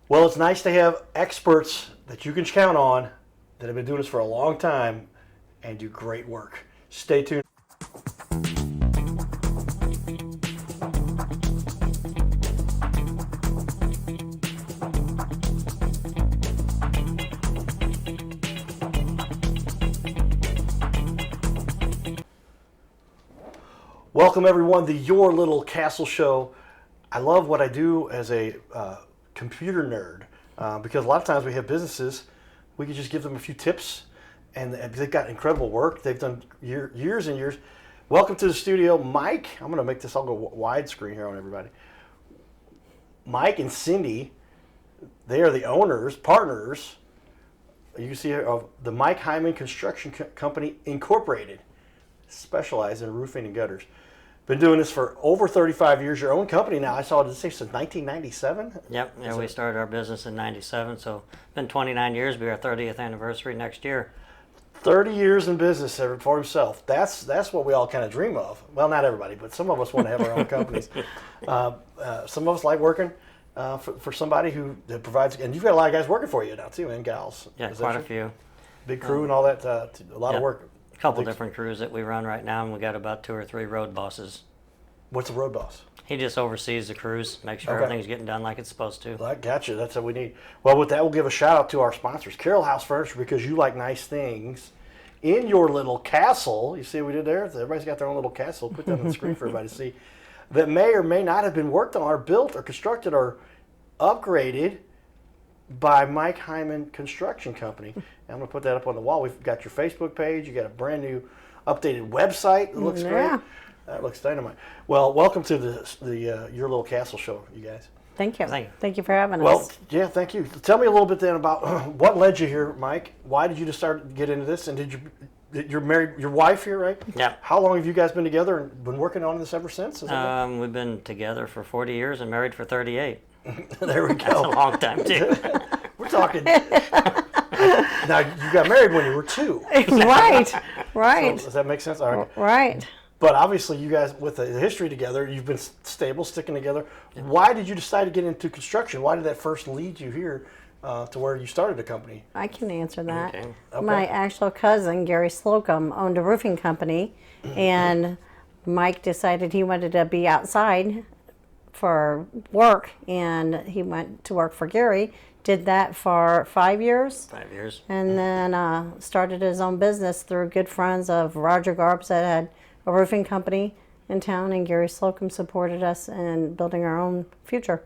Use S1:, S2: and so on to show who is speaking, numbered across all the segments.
S1: Well, it's nice to have experts that you can count on that have been doing this for a long time and do great work. Stay tuned. Welcome everyone to Your Little Castle Show. I love what I do as a computer nerd because a lot of times we have businesses, we can just give them a few tips and they've got incredible work. They've done years and years. Welcome to the studio, Mike. I'm going to make this all go widescreen here on everybody. Mike and Cindy, they are the owners, partners, you can see here, of the Mike Heimann Construction Company Incorporated, specialized in roofing and gutters. Been doing this for over 35 years. Your own company now. I saw it since 1997.
S2: Yep. Yeah, we started our business in '97, so been 29 years. Be our 30th anniversary next year.
S1: 30 years in business for himself. That's what we all kind of dream of. Well, not everybody, but some of us want to have our own companies. Some of us like working for somebody who provides. And you've got a lot of guys working for you now too, and gals.
S2: Yeah, quite a few.
S1: Big crew and all that. A lot of work.
S2: A couple different crews that we run right now, and we got about 2 or 3 road bosses.
S1: What's a road boss?
S2: He just oversees the crews, makes sure everything's getting done like it's supposed to.
S1: Well, I got you. That's what we need. Well, with that, we'll give a shout out to our sponsors, Carroll House Furniture, because you like nice things in your little castle. You see what we did there? Everybody's got their own little castle. Put that on the screen for everybody to see. That may or may not have been worked on, or built, or constructed, or upgraded by Mike Heimann Construction Company. And I'm going to put that up on the wall. We've got your Facebook page. You got a brand new updated website. It looks great. That looks dynamite. Well, welcome to the Your Little Castle Show, you guys.
S3: Thank you.
S2: Thank you.
S3: Thank you for having us.
S1: Well, yeah, thank you. Tell me a little bit then about what led you here, Mike. Why did you just start to get into this? And you're married, your wife here, right?
S2: Yeah.
S1: How long have you guys been together and been working on this ever since?
S2: We've been together for 40 years and married for 38.
S1: There we go.
S2: That's a long time, too.
S1: We're talking. Now, you got married when you were 2.
S3: Right.
S1: So, does that make sense? All right.
S3: Right.
S1: But obviously, you guys, with the history together, you've been stable, sticking together. Why did you decide to get into construction? Why did that first lead you here to where you started the company?
S3: I can answer that.
S2: Okay.
S3: My actual cousin, Gary Slocum, owned a roofing company, and Mike decided he wanted to be outside for work, and he went to work for Gary. Did that for 5 years.
S2: 5 years.
S3: And then started his own business through good friends of Roger Garbs that had a roofing company in town, and Gary Slocum supported us in building our own future.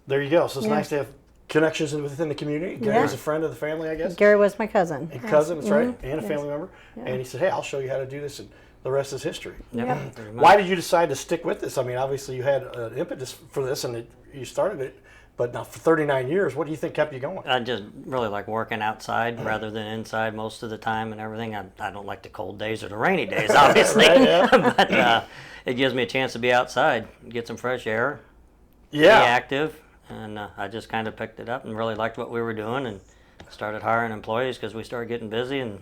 S1: There you go. So it's nice to have connections within the community. Gary was a friend of the family, I guess.
S3: Gary was my cousin.
S1: A cousin, that's right, and a family member. Yeah. And he said, hey, I'll show you how to do this, and the rest is history.
S2: Yep.
S1: Why did you decide to stick with this? I mean, obviously you had an impetus for this, and you started it. But now for 39 years, what do you think kept you going?
S2: I just really like working outside rather than inside most of the time and everything. I don't like the cold days or the rainy days, obviously.
S1: Right, yeah.
S2: But it gives me a chance to be outside, get some fresh air, be active. And I just kind of picked it up and really liked what we were doing and started hiring employees because we started getting busy and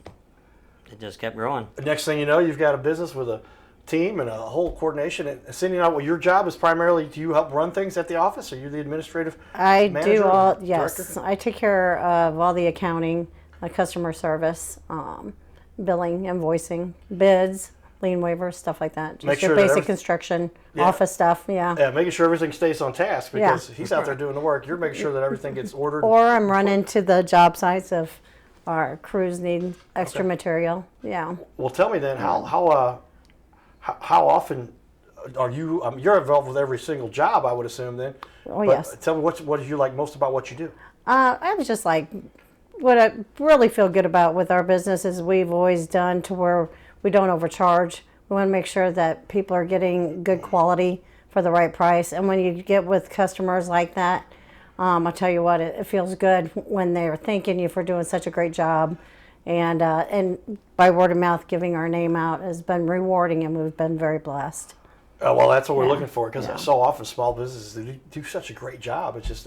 S2: it just kept growing.
S1: The next thing you know, you've got a business with a team and a whole coordination. And Cindy, well, your job is primarily, do you help run things at the office? Are you the administrative manager?
S3: I do all,
S1: yes.
S3: Director? I take care of all the accounting, customer service, billing, invoicing, bids, lien waivers, stuff like that. Just your basic construction, office stuff,
S1: Yeah, making sure everything stays on task because he's out there doing the work. You're making sure that everything gets ordered.
S3: Or I'm running to the job sites if our crews need extra material. Yeah.
S1: Well, tell me then, how often are you? You're involved with every single job, I would assume. Then.
S3: Oh, yes.
S1: Tell me what do you like most about what you do?
S3: I was just like, what I really feel good about with our business is we've always done to where we don't overcharge. We want to make sure that people are getting good quality for the right price. And when you get with customers like that, I'll tell you what, it feels good when they're thanking you for doing such a great job. And by word of mouth, giving our name out has been rewarding, and we've been very blessed.
S1: Well, that's what we're looking for, because so often small businesses they do such a great job. It's just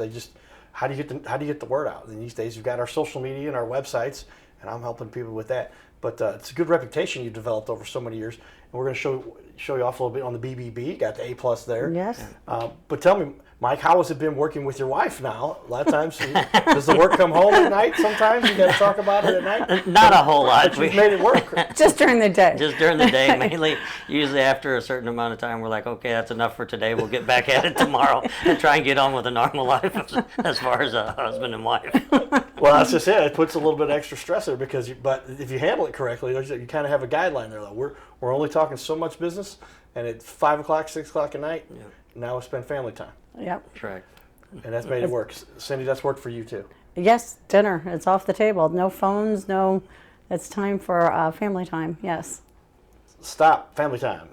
S1: how do you get the word out? And these days, you've got our social media and our websites, and I'm helping people with that. But it's a good reputation you've developed over so many years. we're going to show you off a little bit on the BBB. Got the A+ there.
S3: Yes.
S1: But tell me, Mike, how has it been working with your wife now? A lot of times, does the work come home at night sometimes? You got to talk about it at night?
S2: Not a whole lot.
S1: But you've made it work.
S3: Just during the day.
S2: Just during the day, mainly. Usually after a certain amount of time, we're like, okay, that's enough for today. We'll get back at it tomorrow and try and get on with a normal life as far as a husband and wife.
S1: Well, that's just it. It puts a little bit of extra stress there because, but if you handle it correctly, you kind of have a guideline there. Though we're only talking so much business, and at 5 o'clock, 6 o'clock at night, now we spend family time.
S3: Yep.
S2: Correct.
S1: And that's made it work. Cindy, that's worked for you too.
S3: Yes, dinner. It's off the table. No phones. No. It's time for family time. Yes.
S1: Stop. Family time.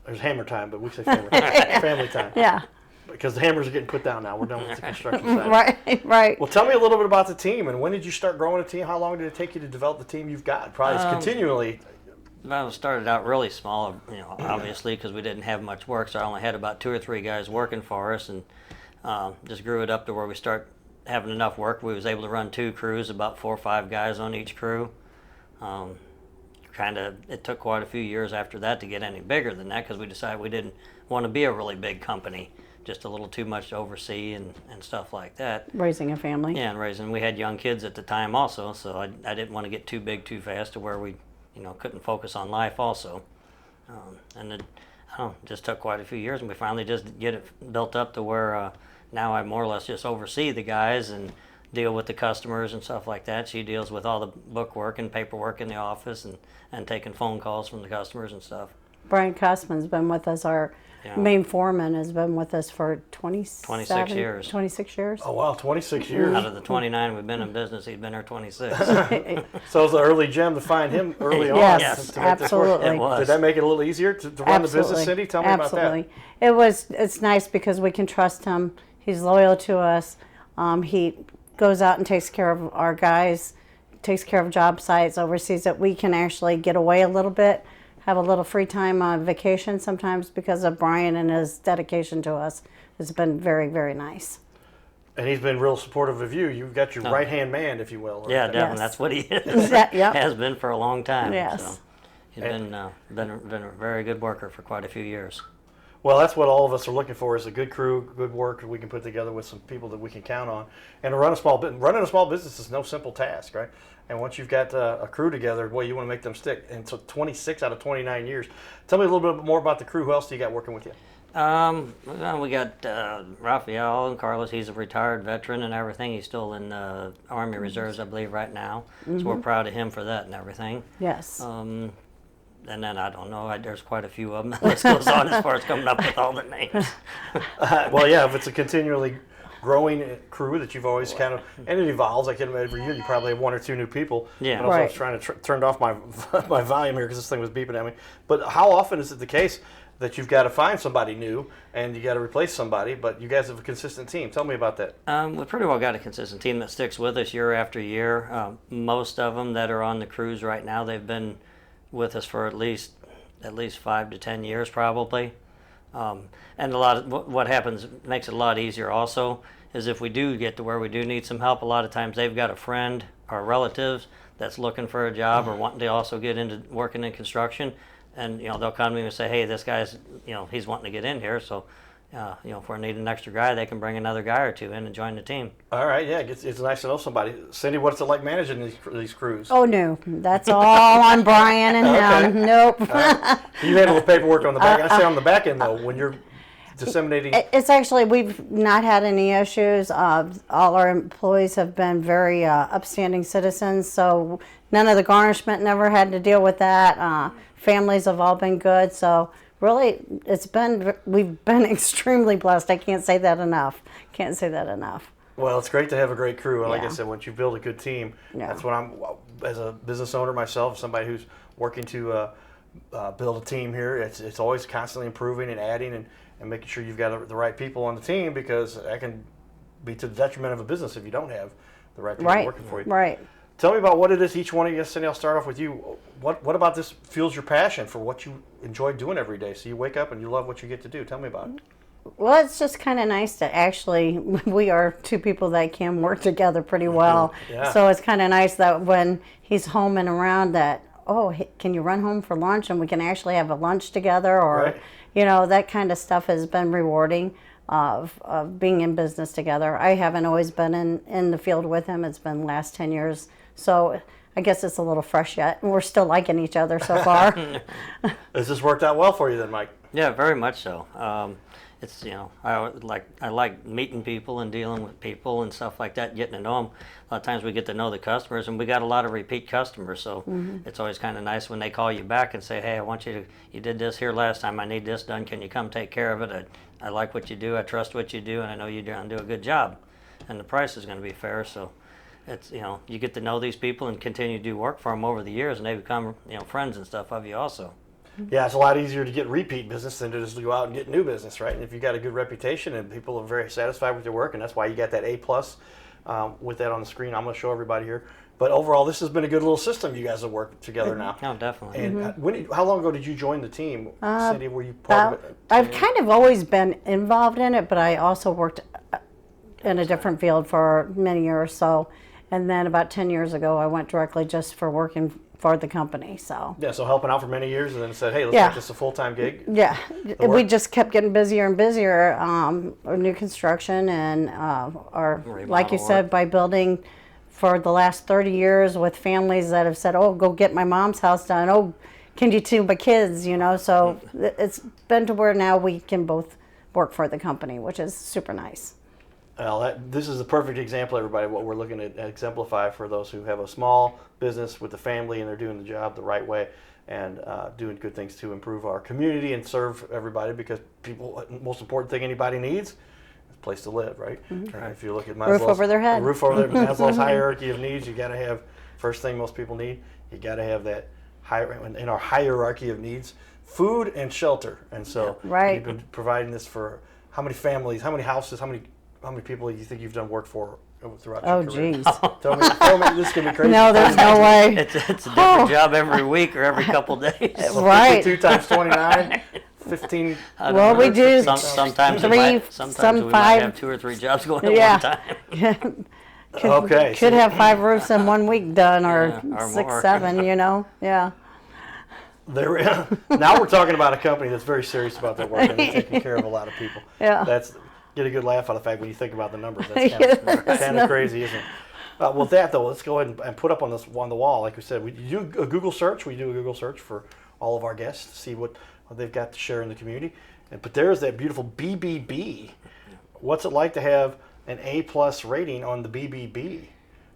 S1: There's hammer time, but we say family time.
S3: Yeah.
S1: Because the hammers are getting put down now. We're done with the construction side.
S3: Right.
S1: Well, tell me a little bit about the team, and when did you start growing a team? How long did it take you to develop the team you've got? Probably it's continually.
S2: Well, it started out really small, obviously, because we didn't have much work, so I only had about 2 or 3 guys working for us, and just grew it up to where we start having enough work. We was able to run 2 crews, about 4 or 5 guys on each crew. It took quite a few years after that to get any bigger than that because we decided we didn't want to be a really big company, just a little too much to oversee and stuff like that.
S3: Raising a family.
S2: Yeah, and we had young kids at the time also, so I didn't want to get too big too fast to where we, couldn't focus on life also. And it just took quite a few years, and we finally just get it built up to where now I more or less just oversee the guys and deal with the customers and stuff like that. She deals with all the bookwork and paperwork in the office and taking phone calls from the customers and stuff.
S3: Brian Cussman's been with us. Our main foreman has been with us for 26
S2: years.
S3: 26 years.
S1: Oh, wow, 26 years.
S2: Out of the 29 we've been in business, he's been there 26.
S1: So it was an early gem to find him early on.
S3: Yes,
S1: to make this work.
S3: absolutely.
S2: It was.
S1: Did that make it a little easier to run the business, Cindy? Tell me
S3: Absolutely.
S1: about that.
S3: It's nice because we can trust him. He's loyal to us. He goes out and takes care of our guys, takes care of job sites, oversees it. We can actually get away a little bit, have a little free time on vacation sometimes because of Brian and his dedication to us. It's been very, very nice.
S1: And he's been real supportive of you. You've got your right-hand man, if you will.
S2: Yeah, definitely.
S3: Yes.
S2: That's what he is. Has been for a long time.
S3: Yes.
S2: So he's been a very good worker for quite a few years.
S1: Well, that's what all of us are looking for: is a good crew, good work we can put together with some people that we can count on. And running a small business is no simple task, right? And once you've got a crew together, boy, you want to make them stick. And so 26 out of 29 years. Tell me a little bit more about the crew. Who else do you got working with you?
S2: We got Raphael and Carlos. He's a retired veteran and everything. He's still in the Army Reserves, I believe, right now. Mm-hmm. So we're proud of him for that and everything.
S3: Yes.
S2: And then I don't know. There's quite a few of them. The list goes on as far as coming up with all the names.
S1: Well, yeah, if it's a continually growing crew that you've always kind of, and it evolves. I can imagine every year you probably have 1 or 2 new people.
S2: Yeah.
S1: And also I was trying to turn off my my volume here because this thing was beeping at me. But how often is it the case that you've got to find somebody new and you got to replace somebody, but you guys have a consistent team? Tell me about that.
S2: We've pretty well got a consistent team that sticks with us year after year. Most of them that are on the crews right now, they've been with us for at least 5 to 10 years probably. And a lot of what happens makes it a lot easier also is if we do get to where we do need some help, a lot of times they've got a friend or relatives that's looking for a job or wanting to also get into working in construction, and they'll come to me and say, hey, this guy's he's wanting to get in here, so if we need an extra guy, they can bring another guy or 2 in and join the team. All
S1: right, yeah, it's nice to know somebody. Cindy, what's it like managing these crews?
S3: Oh, no, that's all on Brian and him. Nope.
S1: You handle the paperwork on the back. I say on the back end, though, when you're disseminating.
S3: It's actually, we've not had any issues. All our employees have been very upstanding citizens, so none of the garnishment never had to deal with that. Families have all been good, so really, we've been extremely blessed. I can't say that enough.
S1: Well, it's great to have a great crew. And like I said, once you build a good team, that's what I'm, as a business owner myself, somebody who's working to build a team here, it's always constantly improving and adding and making sure you've got the right people on the team, because that can be to the detriment of a business if you don't have the right people working for you.
S3: Right.
S1: Tell me about what it is each one of you. Cindy, I'll start off with you. What about this fuels your passion for what you enjoy doing every day? So you wake up and you love what you get to do. Tell me about it.
S3: Well, it's just kind of nice to actually, we are 2 people that can work together pretty well.
S1: Yeah.
S3: So it's kind of nice that when he's home and around that oh, hey, can you run home for lunch and we can actually have a lunch together, or
S1: Right.
S3: that kind of stuff has been rewarding of being in business together. I haven't always been in the field with him. It's been the last 10 years. So I guess it's a little fresh yet, and we're still liking each other so far.
S1: Has this worked out well for you then, Mike?
S2: Yeah, very much so. It's I like meeting people and dealing with people and stuff like that, getting to know them. A lot of times we get to know the customers, and we got a lot of repeat customers. So it's always kind of nice when they call you back and say, "Hey, I want you did this here last time. I need this done. Can you come take care of it? I like what you do. I trust what you do, and I know you're going to do a good job, and the price is going to be fair." So it's you get to know these people and continue to do work for them over the years, and they become friends and stuff of you also.
S1: Yeah, it's a lot easier to get repeat business than to just go out and get new business, right? And if you got a good reputation and people are very satisfied with your work, and that's why you got that A+, with that on the screen, I'm going to show everybody here. But overall, this has been a good little system you guys have worked together now.
S2: Oh, definitely.
S1: And how long ago did you join the team, Cindy? Were you part of it?
S3: I've kind of always been involved in it, but I also worked in a different field for many years. So, and then about 10 years ago, I went directly just for working for the company. So
S1: Yeah, so helping out for many years, and then said, hey, let's
S3: Yeah.
S1: make this a full-time gig.
S3: yeah, we
S1: work?
S3: just kept getting busier and busier. Our new construction and our, like you
S2: Remodel
S3: said,
S2: work.
S3: by building for the last 30 years with families that have said, oh, go get my mom's house done. Oh, can you do my kids? So it's been to where now we can both work for the company, which is super nice.
S1: Well, this is a perfect example, everybody, of what we're looking at exemplify for those who have a small business with a family and they're doing the job the right way and doing good things to improve our community and serve everybody, because people, the most important thing anybody needs is a place to live, right? If you look at Maslow's,
S3: Roof over their head.
S1: the roof over their Maslow's hierarchy of needs, you got to have, first thing most people need, you got to have that in our hierarchy of needs, food and shelter. And so
S3: Right.
S1: you've been providing this for how many families, how many houses, how many people do you think you've done work for throughout your
S3: Oh,
S1: career?
S3: geez.
S1: Tell me, this can be crazy.
S3: No, there's no way.
S2: It's a different job every week or every couple days.
S3: Right.
S1: 2 times 29, 15.
S3: Well, we do
S2: Sometimes
S3: three,
S2: we might
S3: some
S2: might
S3: five.
S2: have 2 or 3 jobs going at
S3: Yeah.
S2: one time.
S1: Okay.
S3: Could have 5 roofs in 1 week done, or
S2: Yeah, or
S3: 6,
S2: more.
S3: 7. Yeah.
S1: Now we're talking about a company that's very serious about their work and they're taking care of a lot of people.
S3: Yeah.
S1: That's get a good laugh out of the fact when you think about the numbers.
S3: Yeah,
S1: That's kind of crazy, isn't it? With that though, let's go ahead and put up on the wall, like we said, we do a Google search. We do a Google search for all of our guests to see what they've got to share in the community. But there's that beautiful BBB. What's it like to have an A+ rating on the BBB?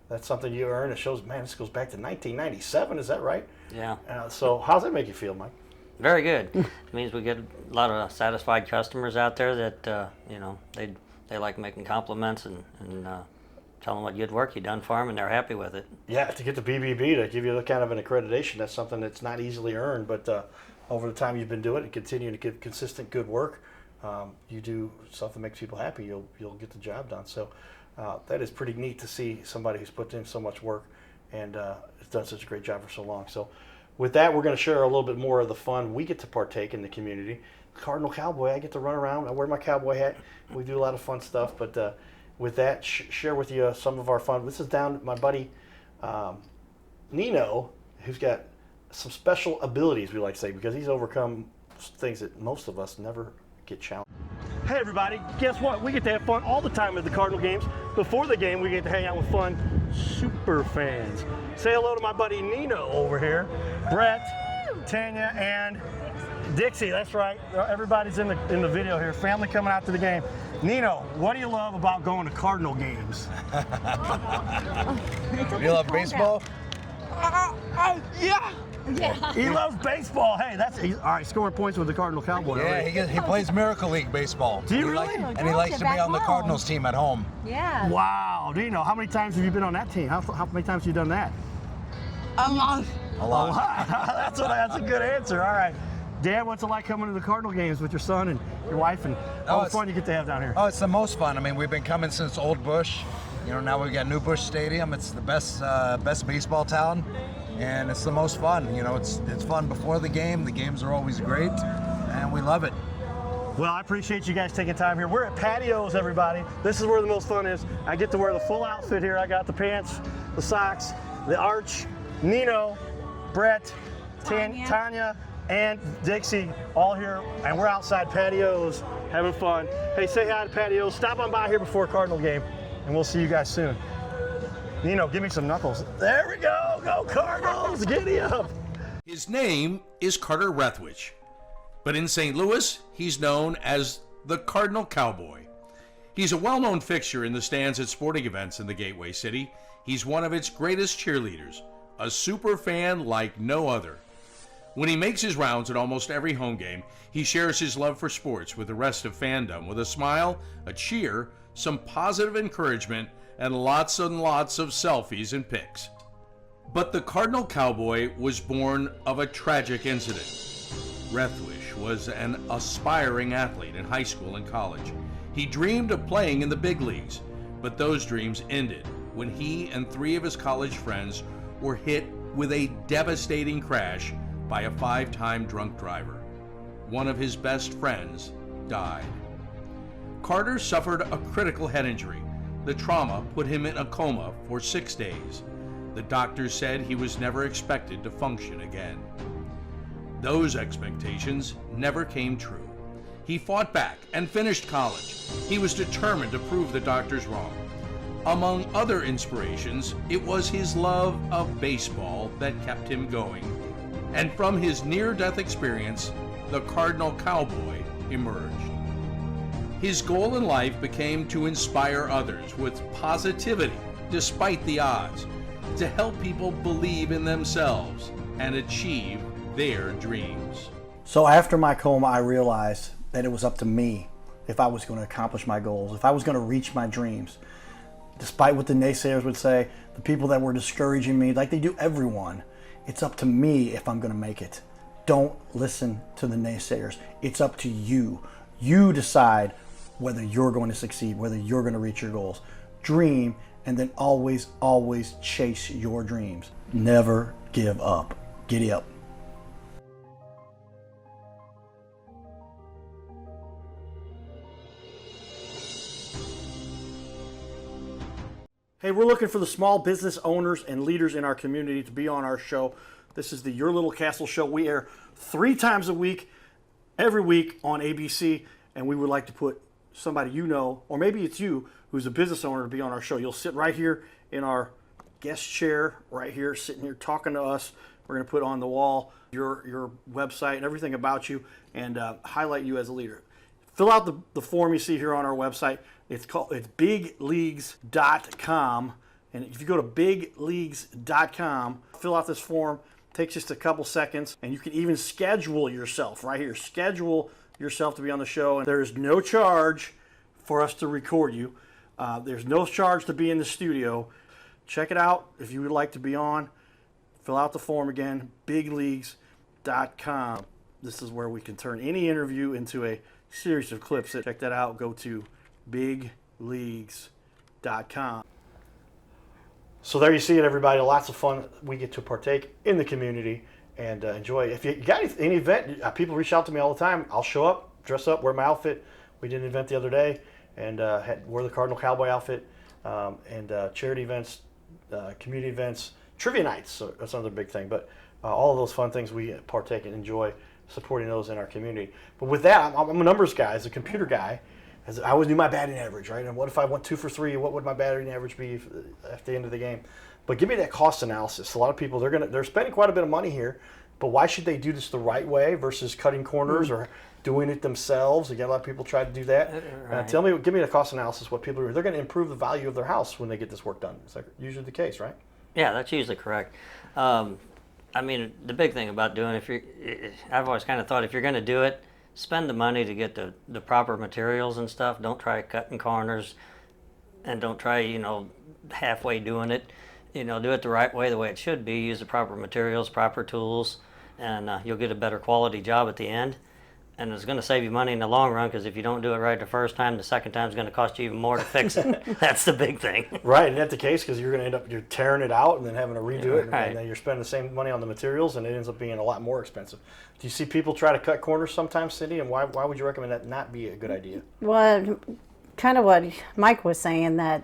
S1: That's something you earn. It shows, man, this goes back to 1997. Is that right?
S2: Yeah.
S1: So how does that make you feel, Mike?
S2: Very good. It means we get a lot of satisfied customers out there that they like making compliments and tell them what good work you done for them, and they're happy with it.
S1: Yeah, to get the BBB, to give you the kind of an accreditation, that's something that's not easily earned. But over the time you've been doing it and continuing to give consistent good work, you do stuff that makes people happy. You'll get the job done. So that is pretty neat to see somebody who's put in so much work and has done such a great job for so long. So with that, we're going to share a little bit more of the fun we get to partake in the community. Cardinal Cowboy, I get to run around. I wear my cowboy hat. We do a lot of fun stuff. But with that, share with you some of our fun. This is down my buddy Nino, who's got some special abilities, we like to say, because he's overcome things that most of us never get challenged. Hey everybody, guess what? We get to have fun all the time at the Cardinal games. Before the game, we get to hang out with fun super fans. Say hello to my buddy Nino over here. Brett, Tanya, and Dixie, that's right. Everybody's in the video here. Family coming out to the game. Nino, what do you love about going to Cardinal games?
S4: You love baseball?
S1: Yeah. He loves baseball. Hey, all right, scoring points with the Cardinal Cowboy.
S4: Yeah, he plays Miracle League baseball.
S1: Do you really?
S4: And he likes to be on the Cardinals team at home.
S5: Yeah.
S1: Wow. Nino, how many times have you been on that team? How many times have you done that?
S4: A lot.
S1: That's a good answer. All right. Dad, what's it like coming to the Cardinal games with your son and your wife and all the fun you get to have down here?
S4: Oh, it's the most fun. I mean, we've been coming since Old Bush. Now we've got New Bush Stadium. It's the best baseball town, and it's the most fun. It's fun before the game. The games are always great, and we love it.
S1: Well, I appreciate you guys taking time here. We're at Patios, everybody. This is where the most fun is. I get to wear the full outfit here. I got the pants, the socks, the arch. Nino, Brett, Tanya, and Dixie all here, and we're outside Patios having fun. Hey, say hi to Patios. Stop on by here before Cardinal game, and we'll see you guys soon. Nino, give me some knuckles. There we go. Go Cardinals. Giddy up.
S5: His name is Carter Rethwich, but in St. Louis, he's known as the Cardinal Cowboy. He's a well-known fixture in the stands at sporting events in the Gateway City. He's one of its greatest cheerleaders, a super fan like no other. When he makes his rounds at almost every home game, he shares his love for sports with the rest of fandom with a smile, a cheer, some positive encouragement, and lots of selfies and pics. But the Cardinal Cowboy was born of a tragic incident. Rethwich was an aspiring athlete in high school and college. He dreamed of playing in the big leagues, but those dreams ended when he and 3 of his college friends were hit with a devastating crash by a 5-time drunk driver. One of his best friends died. Carter suffered a critical head injury. The trauma put him in a coma for 6 days. The doctors said he was never expected to function again. Those expectations never came true. He fought back and finished college. He was determined to prove the doctors wrong. Among other inspirations, it was his love of baseball that kept him going. And from his near-death experience, the Cardinal Cowboy emerged. His goal in life became to inspire others with positivity despite the odds, to help people believe in themselves and achieve their dreams.
S1: So after my coma, I realized that it was up to me if I was going to accomplish my goals, if I was going to reach my dreams. Despite what the naysayers would say, the people that were discouraging me, like they do everyone, it's up to me if I'm going to make it. Don't listen to the naysayers. It's up to you. You decide whether you're going to succeed, whether you're going to reach your goals. Dream, and then always, always chase your dreams. Never give up. Giddy up. Hey, we're looking for the small business owners and leaders in our community to be on our show. This is the Your Little Castle Show. We air 3 times a week, every week on ABC, and we would like to put somebody you know, or maybe it's you, who's a business owner to be on our show. You'll sit right here in our guest chair, right here, sitting here talking to us. We're going to put on the wall your website and everything about you and highlight you as a leader. Fill out the form you see here on our website. It's bigleagues.com. And if you go to bigleagues.com, fill out this form. It takes just a couple seconds. And you can even schedule yourself right here. Schedule yourself to be on the show. And there is no charge for us to record you. There's no charge to be in the studio. Check it out if you would like to be on. Fill out the form again, bigleagues.com. This is where we can turn any interview into a series of clips. Check that out. Go to bigleagues.com. So there you see it, everybody. Lots of fun. We get to partake in the community and enjoy. If you got any event, people reach out to me all the time. I'll show up, dress up, wear my outfit. We did an event the other day and wore the Cardinal Cowboy outfit and charity events, community events, trivia nights. So that's another big thing. But all of those fun things we partake and enjoy supporting those in our community. But with that, I'm a numbers guy, as a computer guy. I always do my batting average, right? And what if I went 2 for 3? What would my batting average be at the end of the game? But give me that cost analysis. A lot of people they're spending quite a bit of money here, but why should they do this the right way versus cutting corners or doing it themselves? Again, a lot of people try to do that. Right. Give me the cost analysis. What people are, they're going to improve the value of their house when they get this work done. Is that usually the case, right?
S2: Yeah, that's usually correct. I mean, the big thing about doing, I've always kind of thought if you're going to do it, spend the money to get the proper materials and stuff. Don't try cutting corners, and don't try, halfway doing it. Do it the right way, the way it should be. Use the proper materials, proper tools, and you'll get a better quality job at the end. And it's going to save you money in the long run, because if you don't do it right the first time, the second time is going to cost you even more to fix it. That's the big thing.
S1: Right, and that's the case, because you're going to end up tearing it out and then having to redo it,
S2: right.
S1: And then you're spending the same money on the materials, and it ends up being a lot more expensive. Do you see people try to cut corners sometimes, Cindy, and why would you recommend that not be a good idea?
S3: Well, kind of what Mike was saying, that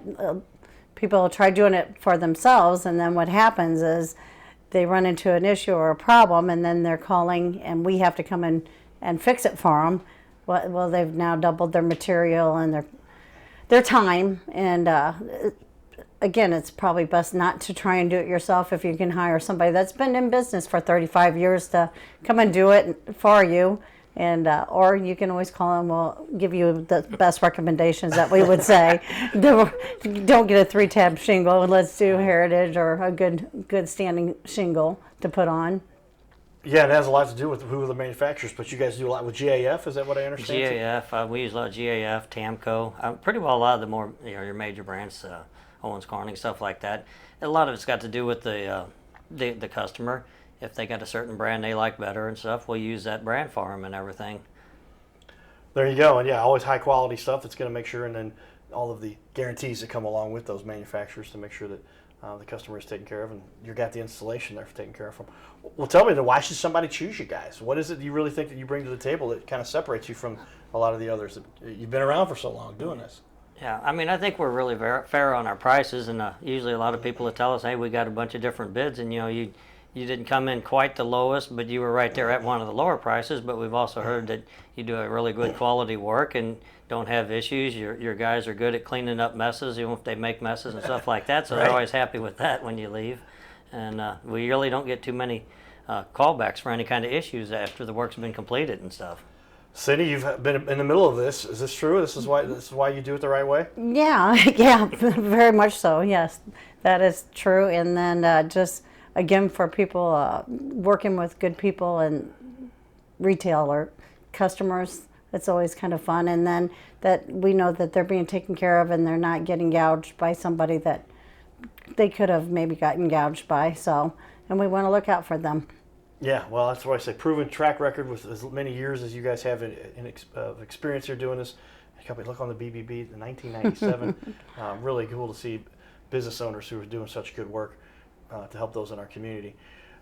S3: people try doing it for themselves, and then what happens is they run into an issue or a problem, and then they're calling, and we have to come in and fix it for them. Well, they've now doubled their material and their time, and again, it's probably best not to try and do it yourself if you can hire somebody that's been in business for 35 years to come and do it for you. And or you can always call them. We'll give you the best recommendations that we would say. Don't get a 3-tab shingle. Let's do Heritage or a good standing shingle to put on.
S1: Yeah, it has a lot to do with who are the manufacturers, but you guys do a lot with GAF. Is that what I understand?
S2: GAF. We use a lot of GAF, Tamco. Pretty well a lot of the more your major brands, Owens Corning, stuff like that. A lot of it's got to do with the customer. If they got a certain brand they like better and stuff, we'll use that brand for them and everything.
S1: There you go. And yeah, always high quality stuff that's going to make sure, and then all of the guarantees that come along with those manufacturers to make sure that the customer is taken care of, and you got the installation there for taking care of them. Well, tell me then, why should somebody choose you guys? What is it you really think that you bring to the table that kind of separates you from a lot of the others? You've been around for so long doing this.
S2: Yeah, I mean, I think we're really fair on our prices, and usually a lot of people will tell us, hey, we got a bunch of different bids, and you didn't come in quite the lowest, but you were right there at one of the lower prices. But we've also heard that you do a really good quality work and don't have issues. Your guys are good at cleaning up messes, even if they make messes and stuff like that. So
S1: Right.
S2: They're always happy with that when you leave. And we really don't get too many callbacks for any kind of issues after the work's been completed and stuff.
S1: Cindy, you've been in the middle of this. Is this true? This is why you do it the right way?
S3: Yeah, yeah, very much so. Yes, that is true. And then just again for people working with good people and retailer customers, it's always kind of fun. And then that we know that they're being taken care of and they're not getting gouged by somebody that they could have maybe gotten gouged by. So, and we want to look out for them.
S1: Yeah, well, that's what I say. Proven track record with as many years as you guys have in experience here doing this. Look on the BBB, the 1997. Really cool to see business owners who are doing such good work to help those in our community.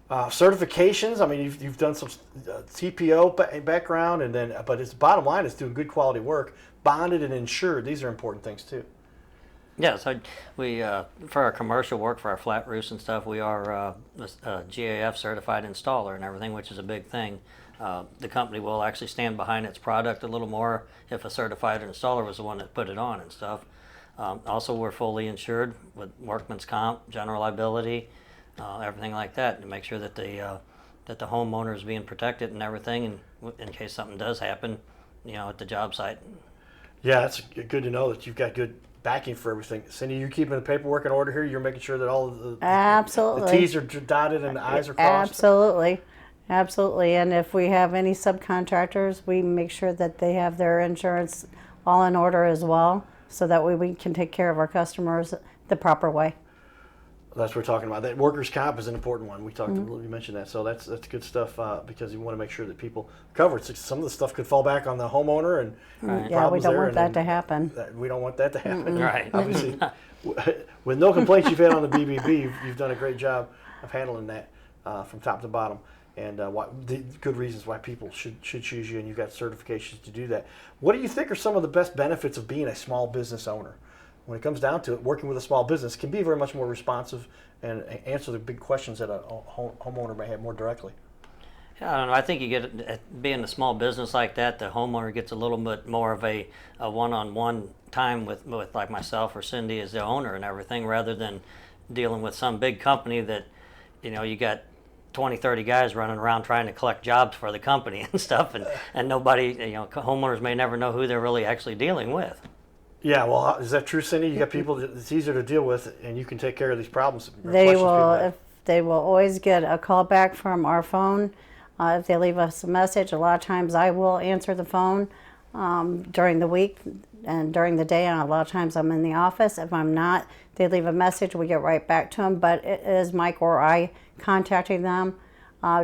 S1: Certifications. I mean, you've done some TPO background, and then but its bottom line is doing good quality work, bonded and insured. These are important things too.
S2: Yeah, so we for our commercial work, for our flat roofs and stuff, we are a GAF certified installer and everything, which is a big thing. The company will actually stand behind its product a little more if a certified installer was the one that put it on and stuff. Also, we're fully insured with workman's comp, general liability, everything like that, to make sure that the homeowner is being protected and everything, and in case something does happen, at the job site.
S1: Yeah, that's good to know that you've got good backing for everything. Cindy, you keeping the paperwork in order here? You're making sure that all of the T's are dotted and the I's are crossed?
S3: Absolutely. And if we have any subcontractors, we make sure that they have their insurance all in order as well, so that way we can take care of our customers the proper way.
S1: That's what we're talking about. That workers' comp is an important one. You mentioned that, so that's good stuff because you want to make sure that people cover it. Some of the stuff could fall back on the homeowner and
S2: Right.
S3: Yeah, we don't want that to happen.
S1: We don't want that to happen.
S2: Right.
S1: Obviously, with no complaints you've had on the BBB, you've done a great job of handling that from top to bottom. And the good reasons why people should choose you, and you've got certifications to do that. What do you think are some of the best benefits of being a small business owner? When it comes down to it, working with a small business can be very much more responsive and answer the big questions that a homeowner may have more directly.
S2: Yeah, I don't know. I think you get being a small business like that, the homeowner gets a little bit more of a one-on-one time with like myself or Cindy as the owner and everything, rather than dealing with some big company that, you got 20, 30 guys running around trying to collect jobs for the company and stuff, and nobody, homeowners may never know who they're really actually dealing with.
S1: Yeah, well, is that true, Cindy? You got people that it's easier to deal with, and you can take care of these problems.
S3: They will always get a call back from our phone. If they leave us a message, a lot of times I will answer the phone during the week and during the day, and a lot of times I'm in the office. If I'm not, they leave a message, we get right back to them. But it is Mike or I contacting them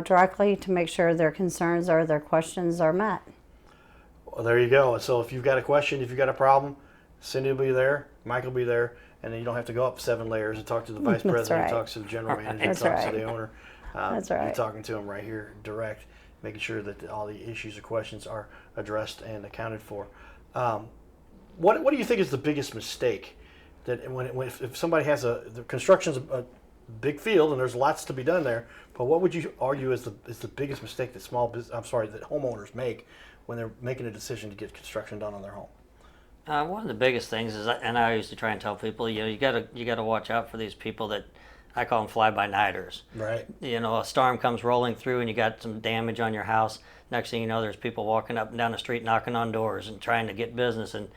S3: directly to make sure their concerns or their questions are met.
S1: Well, there you go. So if you've got a question, if you've got a problem, Cindy will be there, Mike will be there, and then you don't have to go up 7 layers and talk to the vice president,
S3: right.
S1: talks to the general manager,
S3: That's
S1: talks
S3: right.
S1: to the owner.
S3: That's right.
S1: You're talking to them right here, direct, making sure that all the issues or questions are addressed and accounted for. What do you think is the biggest mistake that if somebody has the construction's big field, and there's lots to be done there. But what would you argue is the biggest mistake that that homeowners make when they're making a decision to get construction done on their home?
S2: One of the biggest things is, and I used to try and tell people, you gotta watch out for these people that I call them fly-by-nighters.
S1: Right.
S2: A storm comes rolling through and you got some damage on your house. Next thing you know, there's people walking up and down the street knocking on doors and trying to get business, and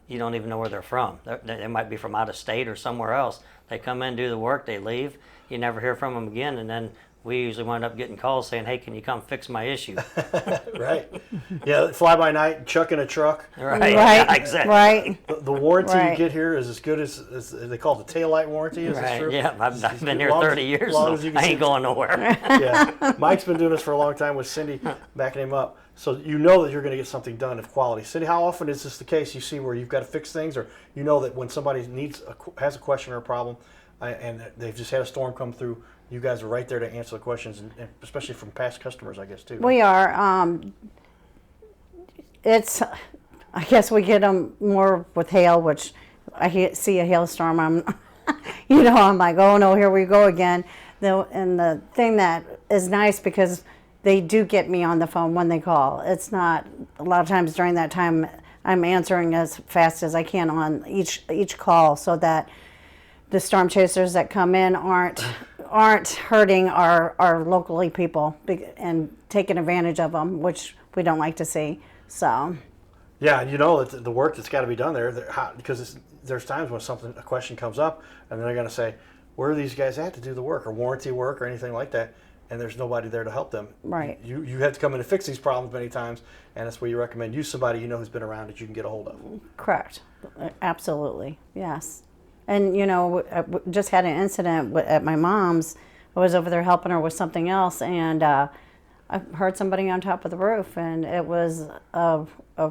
S2: you don't even know where they're from. They might be from out of state or somewhere else. They come in, do the work, they leave. You never hear from them again, and then we usually wind up getting calls saying, "Hey, can you come fix my issue?"
S1: Right. Yeah, fly by night, chuck in a truck.
S2: Right. Yeah, exactly.
S3: Right.
S1: The warranty
S3: Right.
S1: you get here is as good as they call it the taillight warranty. Is this
S2: Right.
S1: true?
S2: Yeah, I've been here 30 years,
S1: long
S2: so
S1: as you can
S2: I
S1: see-
S2: ain't going nowhere.
S1: Yeah, Mike's been doing this for a long time with Cindy, backing him up. So you know that you're going to get something done of quality. Cindy, how often is this the case? You see where you've got to fix things, or you know that when somebody has a question or a problem, and they've just had a storm come through, you guys are right there to answer the questions, and especially from past customers, I guess too.
S3: We are. I guess we get them more with hail, which see a hailstorm. I'm like, oh no, here we go again. And the thing that is nice, because they do get me on the phone when they call. It's not, a lot of times during that time, I'm answering as fast as I can on each call, so that the storm chasers that come in aren't hurting our locally people and taking advantage of them, which we don't like to see. So.
S1: Yeah, and you know that the work that's got to be done there, because there's times when a question comes up, and they're going to say, where are these guys at to do the work, or warranty work, or anything like that, and there's nobody there to help them.
S3: Right.
S1: You have to come in and fix these problems many times, and that's where you recommend use somebody you know who's been around that you can get a hold of.
S3: Correct. Absolutely. Yes. And, I just had an incident at my mom's. I was over there helping her with something else, and I heard somebody on top of the roof, and it was a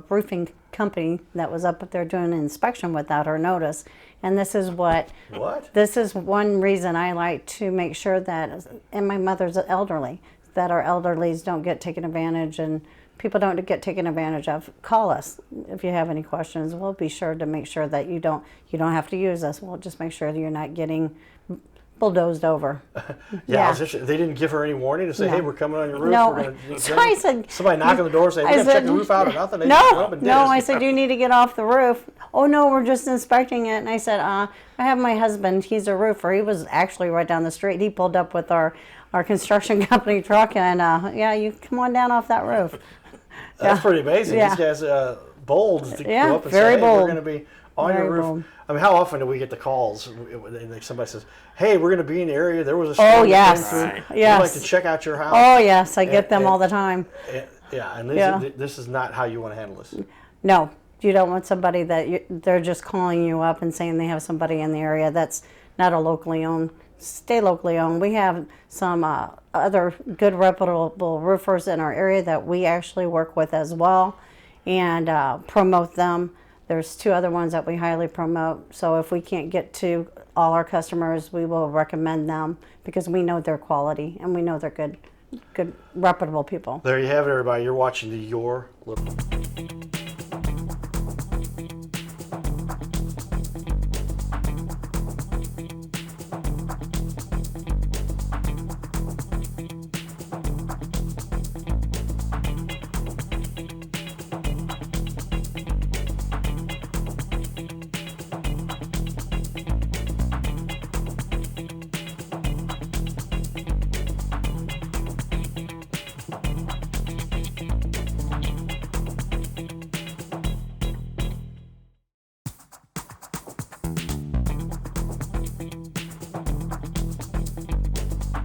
S3: roofing company that was up there doing an inspection without her notice. And this is this is one reason I like to make sure that, and my mother's elderly, that our elderlies don't get taken advantage, and people don't get taken advantage of. Call us if you have any questions. We'll be sure to make sure that you don't have to use us. We'll just make sure that you're not getting bulldozed over.
S1: Yeah. They didn't give her any warning to say,
S3: No.
S1: hey, we're coming on your roof.
S3: No.
S1: We're gonna,
S3: So I said,
S1: somebody knock on the door and say, we're going to check the roof out or nothing. They just went up and did it.
S3: I said, you need to get off the roof. Oh, no, we're just inspecting it. And I said, I have my husband. He's a roofer. He was actually right down the street. He pulled up with our construction company truck, and you come on down off that roof.
S1: That's pretty amazing.
S3: Yeah.
S1: These guys bold to go up and
S3: very
S1: say, hey,
S3: bold.
S1: we're going to be on
S3: Very
S1: your roof.
S3: bold.
S1: I mean, how often do we get the calls? And somebody says, hey, we're going to be in the area. There was a storm
S3: Oh,
S1: that
S3: yes.
S1: came through.
S2: Right.
S3: Yes.
S1: We'd like to check out your house.
S3: Oh, yes, I get them all the time.
S1: And this is not how you want to handle this.
S3: No, you don't want somebody that they're just calling you up and saying they have somebody in the area that's not a locally owned. Stay locally owned. We have some other good reputable roofers in our area that we actually work with as well, and promote them. There's 2 other ones that we highly promote. So if we can't get to all our customers, we will recommend them, because we know their quality and we know they're good reputable people.
S1: There you have it, everybody. You're watching the Your Little